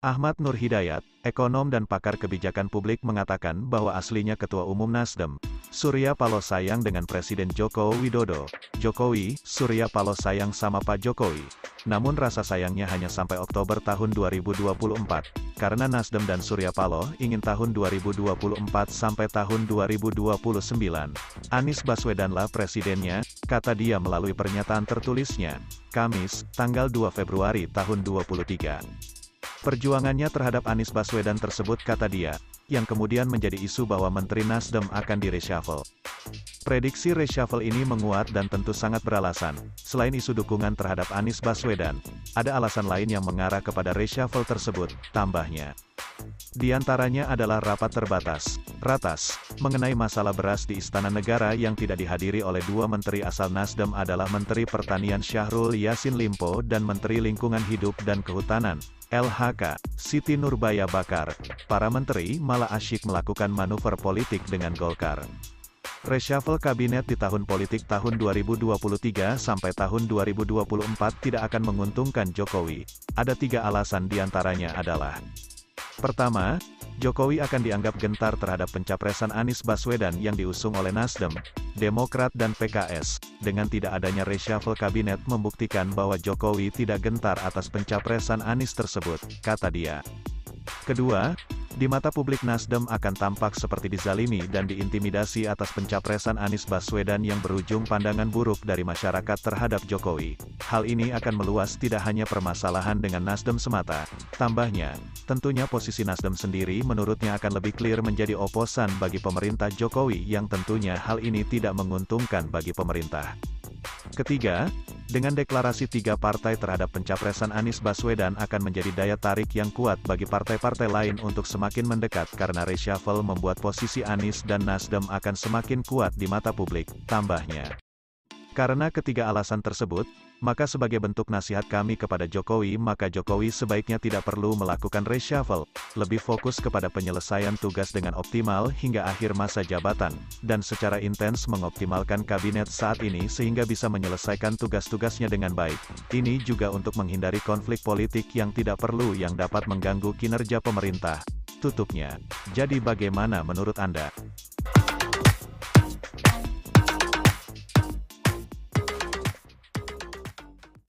Ahmad Nur Hidayat, ekonom dan pakar kebijakan publik mengatakan bahwa aslinya Ketua Umum Nasdem, Surya Paloh sayang dengan Presiden Joko Widodo. Jokowi, Surya Paloh sayang sama Pak Jokowi. Namun rasa sayangnya hanya sampai Oktober tahun 2024, karena Nasdem dan Surya Paloh ingin tahun 2024 sampai tahun 2029. Anies Baswedanlah presidennya, kata dia melalui pernyataan tertulisnya, Kamis, tanggal 2 Februari tahun 2023. Perjuangannya terhadap Anies Baswedan tersebut, kata dia, yang kemudian menjadi isu bahwa Menteri Nasdem akan di-reshuffle. Prediksi reshuffle ini menguat dan tentu sangat beralasan. Selain isu dukungan terhadap Anies Baswedan, ada alasan lain yang mengarah kepada reshuffle tersebut, tambahnya. Di antaranya adalah rapat terbatas, ratas, mengenai masalah beras di Istana Negara yang tidak dihadiri oleh dua menteri asal Nasdem adalah Menteri Pertanian Syahrul Yassin Limpo dan Menteri Lingkungan Hidup dan Kehutanan, LHK, Siti Nurbaya Bakar. Para menteri malah asyik melakukan manuver politik dengan Golkar. Reshuffle kabinet di tahun politik tahun 2023 sampai tahun 2024 tidak akan menguntungkan Jokowi. Ada 3 alasan diantaranya adalah: pertama, Jokowi akan dianggap gentar terhadap pencapresan Anies Baswedan yang diusung oleh Nasdem, Demokrat dan PKS. Dengan tidak adanya reshuffle kabinet membuktikan bahwa Jokowi tidak gentar atas pencapresan Anies tersebut, kata dia. Kedua, di mata publik Nasdem akan tampak seperti dizalimi dan diintimidasi atas pencapresan Anies Baswedan yang berujung pandangan buruk dari masyarakat terhadap Jokowi. Hal ini akan meluas tidak hanya permasalahan dengan Nasdem semata. Tambahnya, tentunya posisi Nasdem sendiri menurutnya akan lebih clear menjadi oposan bagi pemerintah Jokowi yang tentunya hal ini tidak menguntungkan bagi pemerintah. Ketiga, dengan deklarasi 3 partai terhadap pencapresan Anies Baswedan akan menjadi daya tarik yang kuat bagi partai-partai lain untuk semakin mendekat karena reshuffle membuat posisi Anies dan Nasdem akan semakin kuat di mata publik, tambahnya. Karena ketiga alasan tersebut, maka sebagai bentuk nasihat kami kepada Jokowi, maka Jokowi sebaiknya tidak perlu melakukan reshuffle, lebih fokus kepada penyelesaian tugas dengan optimal hingga akhir masa jabatan, dan secara intens mengoptimalkan kabinet saat ini sehingga bisa menyelesaikan tugas-tugasnya dengan baik. Ini juga untuk menghindari konflik politik yang tidak perlu yang dapat mengganggu kinerja pemerintah. Tutupnya. Jadi bagaimana menurut Anda?